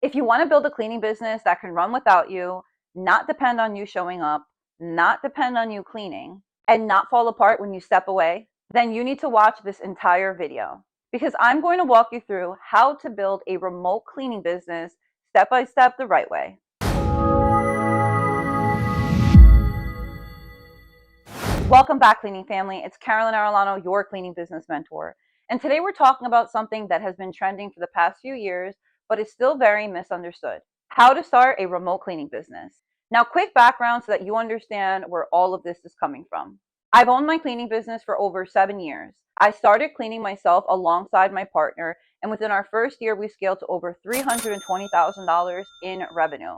If you want to build a cleaning business that can run without you, not depend on you showing up, not depend on you cleaning, and not fall apart when you step away, then you need to watch this entire video because I'm going to walk you through how to build a remote cleaning business step by step the right way. Welcome back, cleaning family. It's Carolyn Arellano, your cleaning business mentor. And today we're talking about something that has been trending for the past few years, but is still very misunderstood. How to start a remote cleaning business. Now, quick background so that you understand where all of this is coming from. I've owned my cleaning business for over 7 years. I started cleaning myself alongside my partner, and within our first year, we scaled to over $320,000 in revenue.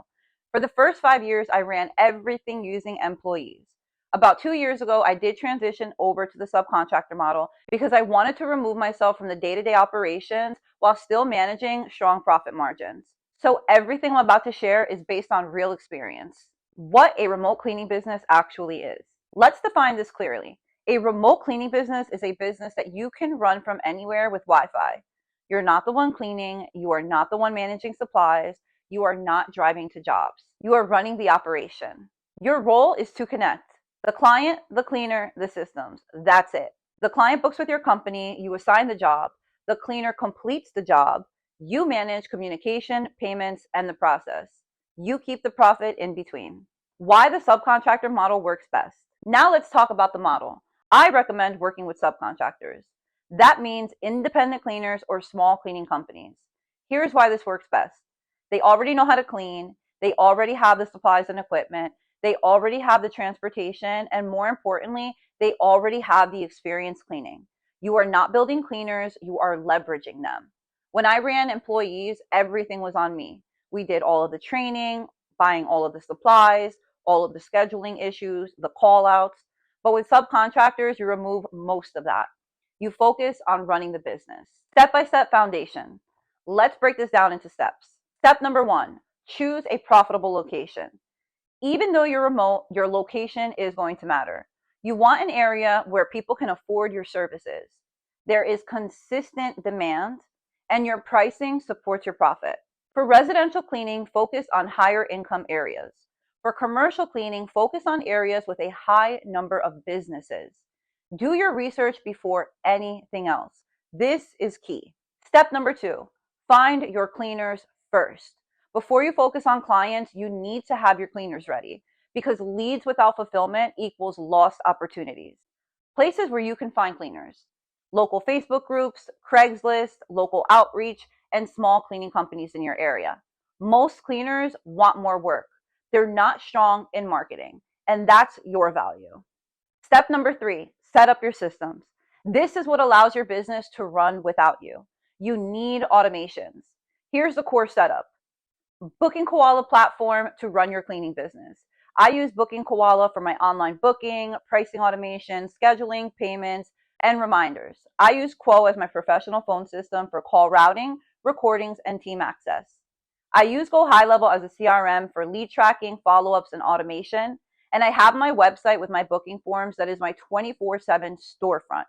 For the first 5 years, I ran everything using employees. About 2 years ago, I did transition over to the subcontractor model because I wanted to remove myself from the day-to-day operations while still managing strong profit margins. So everything I'm about to share is based on real experience. What a remote cleaning business actually is. Let's define this clearly. A remote cleaning business is a business that you can run from anywhere with Wi-Fi. You're not the one cleaning. You are not the one managing supplies. You are not driving to jobs. You are running the operation. Your role is to connect the client, the cleaner, the systems. That's it. The client books with your company, you assign the job, the cleaner completes the job, you manage communication, payments, and the process. You keep the profit in between. Why the subcontractor model works best. Now let's talk about the model. I recommend working with subcontractors. That means independent cleaners or small cleaning companies. Here's why this works best. They already know how to clean. They already have the supplies and equipment. They already have the transportation, and more importantly, they already have the experience cleaning. You are not building cleaners, you are leveraging them. When I ran employees, everything was on me. We did all of the training, buying all of the supplies, all of the scheduling issues, the call outs. But with subcontractors, you remove most of that. You focus on running the business. Step-by-step foundation. Let's break this down into steps. Step number 1, choose a profitable location. Even though you're remote, your location is going to matter. You want an area where people can afford your services. There is consistent demand, and your pricing supports your profit. For residential cleaning, focus on higher income areas. For commercial cleaning, focus on areas with a high number of businesses. Do your research before anything else. This is key. Step number 2, find your cleaners first. Before you focus on clients, you need to have your cleaners ready because leads without fulfillment equals lost opportunities. Places where you can find cleaners. Local Facebook groups, Craigslist, local outreach, and small cleaning companies in your area. Most cleaners want more work. They're not strong in marketing, and that's your value. Step number 3, set up your systems. This is what allows your business to run without you. You need automations. Here's the core setup. Booking Koala platform to run your cleaning business. I use Booking Koala for my online booking, pricing automation, scheduling, payments, and reminders. I use Quo as my professional phone system for call routing, recordings, and team access. I use Go High Level as a CRM for lead tracking, follow-ups, and automation. And I have my website with my booking forms that is my 24/7 storefront.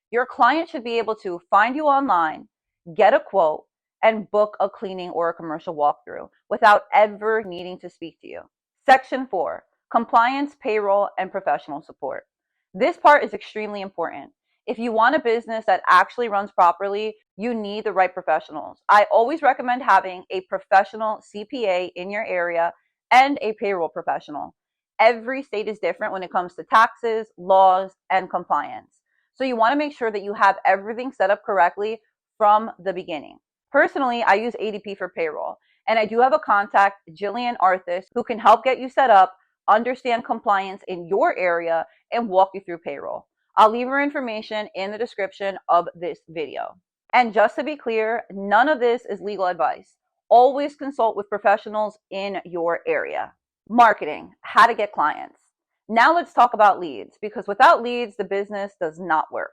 Your client should be able to find you online, get a quote, and book a cleaning or a commercial walkthrough without ever needing to speak to you. Section 4, compliance, payroll, and professional support. This part is extremely important. If you want a business that actually runs properly, you need the right professionals. I always recommend having a professional CPA in your area and a payroll professional. Every state is different when it comes to taxes, laws, and compliance. So you want to make sure that you have everything set up correctly from the beginning. Personally, I use ADP for payroll, and I do have a contact, Jillian Arthis, who can help get you set up, understand compliance in your area, and walk you through payroll. I'll leave her information in the description of this video. And just to be clear, none of this is legal advice. Always consult with professionals in your area. Marketing, how to get clients. Now let's talk about leads, because without leads, the business does not work.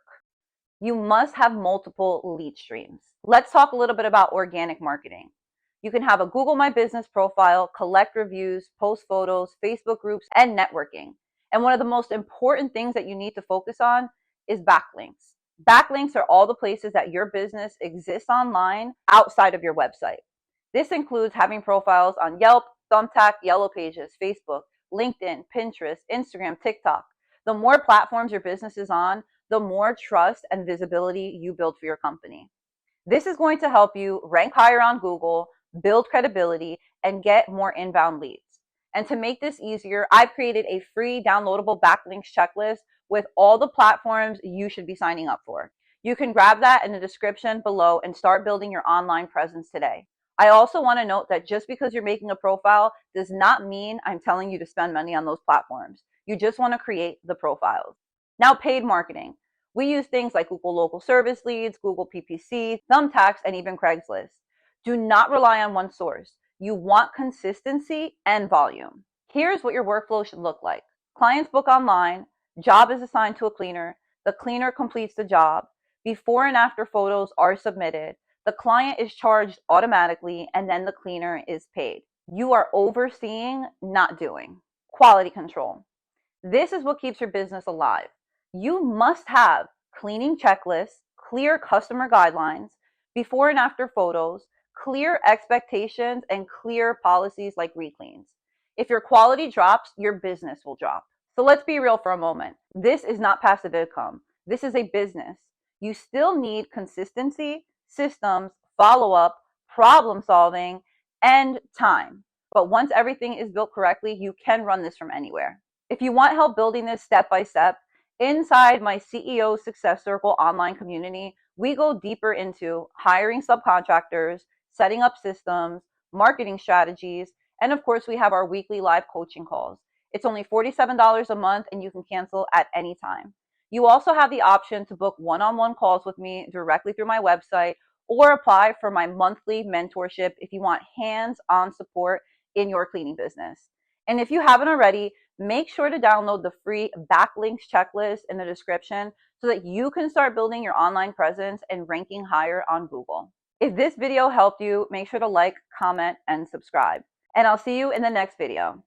You must have multiple lead streams. Let's talk a little bit about organic marketing. You can have a Google My Business profile, collect reviews, post photos, Facebook groups, and networking. And one of the most important things that you need to focus on is backlinks. Backlinks are all the places that your business exists online outside of your website. This includes having profiles on Yelp, Thumbtack, Yellow Pages, Facebook, LinkedIn, Pinterest, Instagram, TikTok. The more platforms your business is on, the more trust and visibility you build for your company. This is going to help you rank higher on Google, build credibility, and get more inbound leads. And to make this easier, I've created a free downloadable backlinks checklist with all the platforms you should be signing up for. You can grab that in the description below and start building your online presence today. I also want to note that just because you're making a profile does not mean I'm telling you to spend money on those platforms. You just want to create the profiles. Now, paid marketing. We use things like Google Local Service Leads, Google PPC, Thumbtacks, and even Craigslist. Do not rely on one source. You want consistency and volume. Here's what your workflow should look like. Clients book online, job is assigned to a cleaner, the cleaner completes the job, before and after photos are submitted, the client is charged automatically, and then the cleaner is paid. You are overseeing, not doing. Quality control. This is what keeps your business alive. You must have cleaning checklists, clear customer guidelines, before and after photos, clear expectations, and clear policies like recleans. If your quality drops, your business will drop. So let's be real for a moment. This is not passive income. This is a business. You still need consistency, systems, follow-up, problem solving, and time. But once everything is built correctly, you can run this from anywhere. If you want help building this step by step, inside my CEO Success Circle online community, we go deeper into hiring subcontractors, setting up systems, marketing strategies, and of course, we have our weekly live coaching calls. It's only $47 a month, and you can cancel at any time. You also have the option to book one-on-one calls with me directly through my website, or apply for my monthly mentorship if you want hands-on support in your cleaning business. And if you haven't already, make sure to download the free backlinks checklist in the description so that you can start building your online presence and ranking higher on Google. If this video helped you, make sure to like, comment, and subscribe. And I'll see you in the next video.